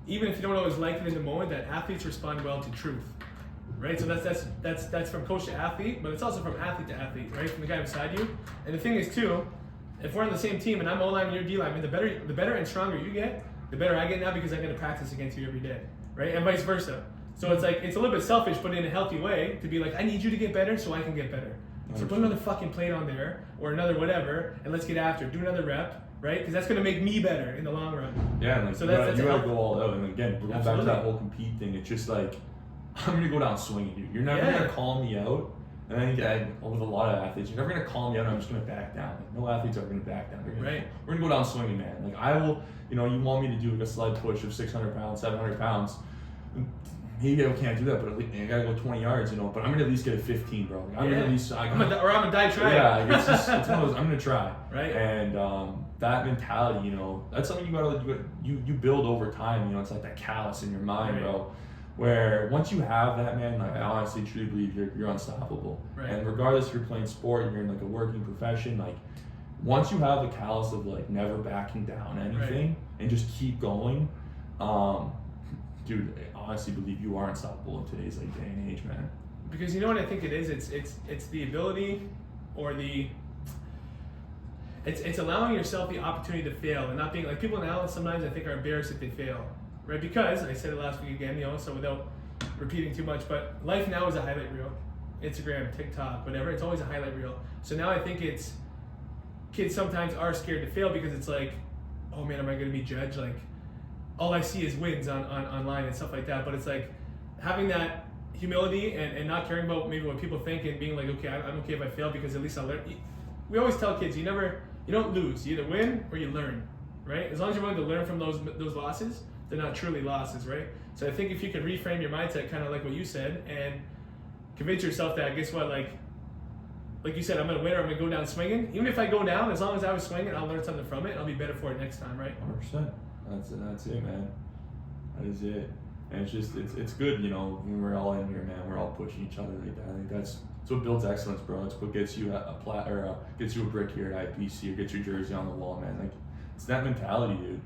even if you don't always like it in the moment, that athletes respond well to truth. Right. So that's from coach to athlete, but it's also from athlete to athlete. Right, from the guy beside you. And the thing is too, if we're on the same team and I'm O-line and you're D-line, the better and stronger you get, the better I get now because I'm going to practice against you every day. Right, and vice versa. So it's like, it's a little bit selfish, but in a healthy way, to be like, I need you to get better so I can get better. 100%. So put another fucking plate on there, or another whatever, and let's get after it. Do another rep, right? Because that's going to make me better in the long run. Yeah, and like, so you gotta go all out. And again, we're going back to that whole compete thing. It's just like, I'm going to go down swinging, dude. You're never going to call me out. And I think with a lot of athletes, you're never going to call me out and I'm just going to back down. Like, no athletes are going to back down. We're going to go down swinging, man. Like, I will, you want me to do like a sled push of 600 pounds, 700 pounds. Maybe I can't do that, but at least, I gotta go 20 yards, but I'm gonna at least get a 15, bro. Like, I'm gonna at least. I'm gonna die trying. Yeah, it's one of those. I'm gonna try. Right. And that mentality, that's something you build over time. It's like that callus in your mind, bro. Where once you have that, man, like I honestly truly believe you're unstoppable. Right. And regardless if you're playing sport, you're in like a working profession, like once you have the callus of like never backing down anything and just keep going, dude, I honestly believe you are unstoppable in today's like day and age, man. Because you know what I think it is? It's the ability, or it's allowing yourself the opportunity to fail and not being like, people now sometimes I think are embarrassed if they fail, right? Because I said it last week again, so without repeating too much, but life now is a highlight reel. Instagram, TikTok, whatever, it's always a highlight reel. So now I think kids sometimes are scared to fail because it's like, oh man, am I gonna be judged? Like, all I see is wins on online and stuff like that. But it's like having that humility and not caring about maybe what people think and being like, okay, I'm okay if I fail because at least I'll learn. We always tell kids, you don't lose. You either win or you learn, right? As long as you're willing to learn from those losses, they're not truly losses, right? So I think if you can reframe your mindset, kind of like what you said, and convince yourself that, guess what, like you said, I'm gonna win or I'm gonna go down swinging. Even if I go down, as long as I was swinging, I'll learn something from it and I'll be better for it next time, right? 100%. That's it, man. That is it. And it's just, it's good, when we're all in here, man, we're all pushing each other like that. I think that's what builds excellence, bro. It's what gets you gets you a brick here at IPC or gets your jersey on the wall, man. Like, it's that mentality, dude.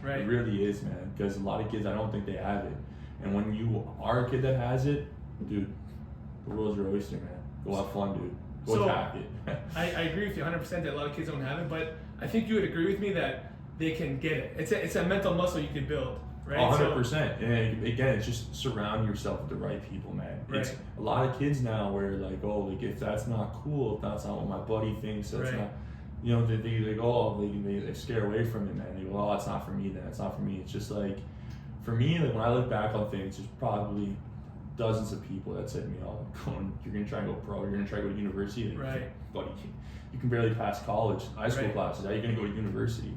Right. It really is, man. Because a lot of kids, I don't think they have it. And when you are a kid that has it, dude, the world's your oyster, man. Go have fun, dude. Go attack it. I agree with you 100% that a lot of kids don't have it, but I think you would agree with me that they can get it. It's a mental muscle you can build, right? 100%. And again, it's just surround yourself with the right people, man. Right. It's a lot of kids now where like, oh, like if that's not cool, if that's not what my buddy thinks, that's not, they scare away from it, man. They go, oh, it's not for me then. It's not for me. It's just like, for me, like when I look back on things, there's probably dozens of people that said to me, oh, you're gonna try and go pro, you're gonna try to go to university. Right. Buddy, you can barely pass college, high school classes. How are you gonna go to university?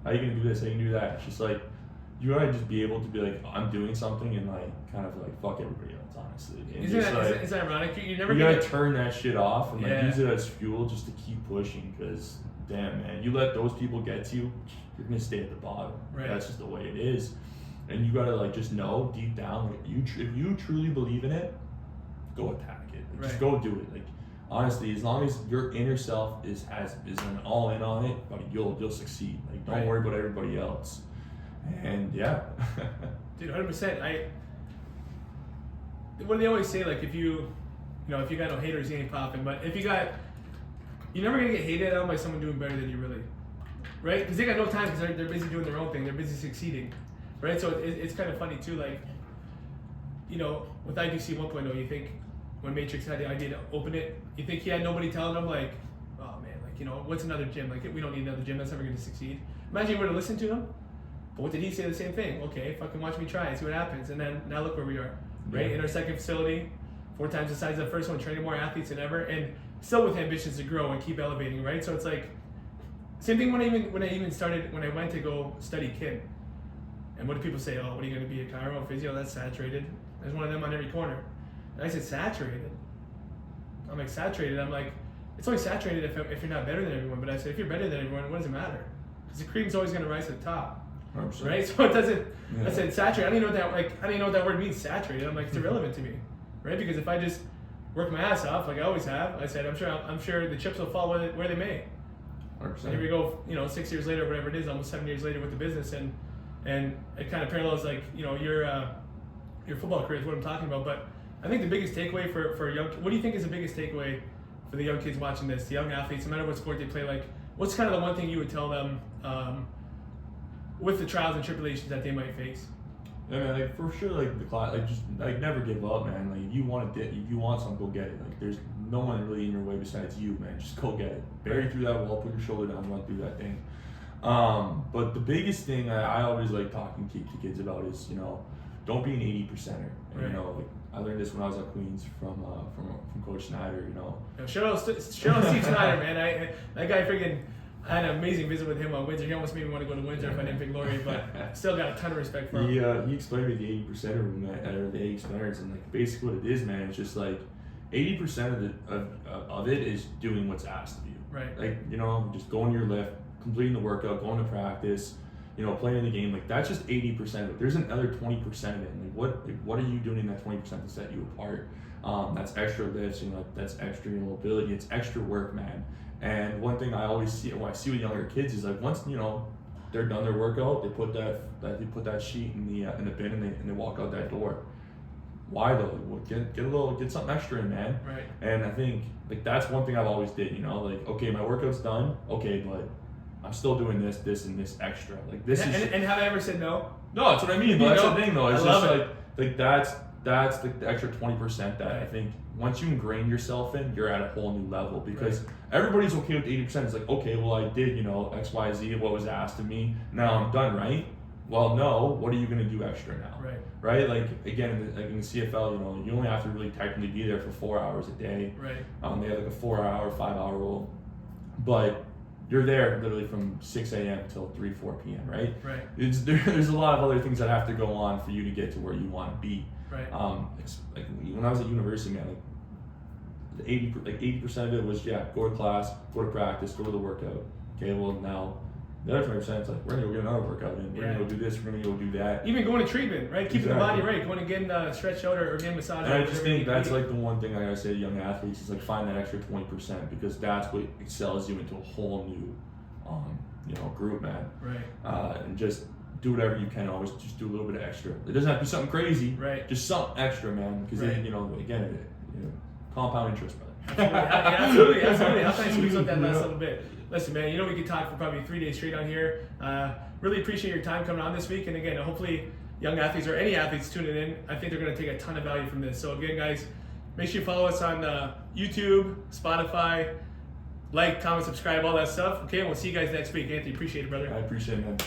How are you gonna do this? How are you gonna do that? It's just like, you gotta just be able to be like, I'm doing something and like kind of like fuck everybody else, honestly. And Isn't that ironic? You gotta turn that shit off and like use it as fuel just to keep pushing. Because damn, man, you let those people get to you, you're gonna stay at the bottom. Right. That's just the way it is. And you gotta like just know deep down, like if you truly believe in it, go attack it. Like, just go do it. Like honestly, as long as your inner self is an all in on it, buddy, you'll succeed. Like don't worry about everybody else. And yeah. Dude, 100%. What do they always say? Like if you got no haters, you ain't popping. But you're never gonna get hated on by someone doing better than you really, right? Because they got no time because they're busy doing their own thing. They're busy succeeding, right? So it's kind of funny too. Like, with IPC 1.0, you think when Matrix had the idea to open it, you think he had nobody telling him like, oh man, like Like, you know, what's another gym? Like, we don't need another gym. That's never going to succeed. Imagine you were to listen to him. But what did he say? The same thing. Okay, fucking watch me try and see what happens. And then now look where we are, right? Yeah. In our second facility, 4 times the size of the first one, training more athletes than ever, and still with ambitions to grow and keep elevating, right? So it's like, same thing when I went to go study kid. And what do people say? Oh, what are you going to be, a chiro, physio? That's saturated. There's one of them on every corner. And I said, saturated? I'm like, saturated? I'm like, it's only saturated if you're not better than everyone. But I said, if you're better than everyone, what does it matter? Because the cream's always going to rise to the top. 100%. Right? So it doesn't, Yeah. I said, saturated. I don't even know what that word means, saturated. I'm like, it's irrelevant to me. Right? Because if I just work my ass off, like I always have, I said, I'm sure the chips will fall where they may. 100%. And here we go, 6 years later, whatever it is, almost 7 years later with the business, and it kind of parallels like your football career is what I'm talking about. But I think the biggest takeaway for young, what do you think is the biggest takeaway for the young kids watching this, the young athletes, no matter what sport they play? Like, what's kind of the one thing you would tell them with the trials and tribulations that they might face? Yeah, man, like for sure, like the class, like just like never give up, man. Like if you want something, go get it. Like there's no one really in your way besides you, man. Just go get it. Bury through that wall, put your shoulder down, run through that thing. But the biggest thing I always like talking to kids about is, don't be an 80%er. Right. Like I learned this when I was at Queens from Coach Snyder. Shout out Steve Snyder, man. That guy freaking. I had an amazing visit with him on Windsor. He almost made me want to go to Windsor if I didn't pick Glory, but still got a ton of respect for him. He explained to me the 80%er room, or the 80%ers, and like basically what it is, man. It's just like 80% of it is doing what's asked of you. Right. Like just going to your lift, completing the workout, going to practice, playing the game. Like that's just 80% of it. There's another 20% of it. Like what are you doing in that 20% to set you apart? That's extra lifts. That's extra mobility. It's extra work, man. And one thing I always see with younger kids is like once they're done their workout, they put that sheet in the bin and they walk out that door. Why though? Well, get something extra in, man. Right. And I think like that's one thing I've always did. Like okay, my workout's done. Okay, but I'm still doing this and this extra. Like this is. And have I ever said no? No, that's what I mean. But that's the thing though. It's I just love like that's the extra 20% that I think once you ingrain yourself in, you're at a whole new level because everybody's okay with 80%. It's like, okay, well I did, X, Y, Z, what was asked of me. Now I'm done, right? Well, no, what are you gonna do extra now? Right? Like again, in the CFL, you only have to really technically be there for 4 hours a day. Right. They have like a 4-hour, 5-hour rule. But you're there literally from 6 a.m. till 4 p.m., right? Right. There's a lot of other things that have to go on for you to get to where you want to be. Right. It's like when I was at university, man, like 80% of it was go to class, go to practice, go to the workout. Okay, well now the other 20% is like we're gonna go get another workout in. We're gonna go do this. We're gonna go do that. Even going to treatment, right? Keeping the body right, going and getting stretched out or getting massage. And I just think that's like the one thing I gotta say to young athletes is like find that extra 20% because that's what excels you into a whole new, group, man. Right. And just do whatever you can. Always just do a little bit of extra. It doesn't have to be something crazy. Right. Just something extra, man. Because again, compound interest, brother. Absolutely. How can I squeeze up that last little bit? Listen, man, we could talk for probably 3 days straight on here. Really appreciate your time coming on this week. And again, hopefully young athletes or any athletes tuning in, I think they're going to take a ton of value from this. So again, guys, make sure you follow us on YouTube, Spotify, like, comment, subscribe, all that stuff. Okay, and we'll see you guys next week. Anthony, appreciate it, brother. I appreciate it, man.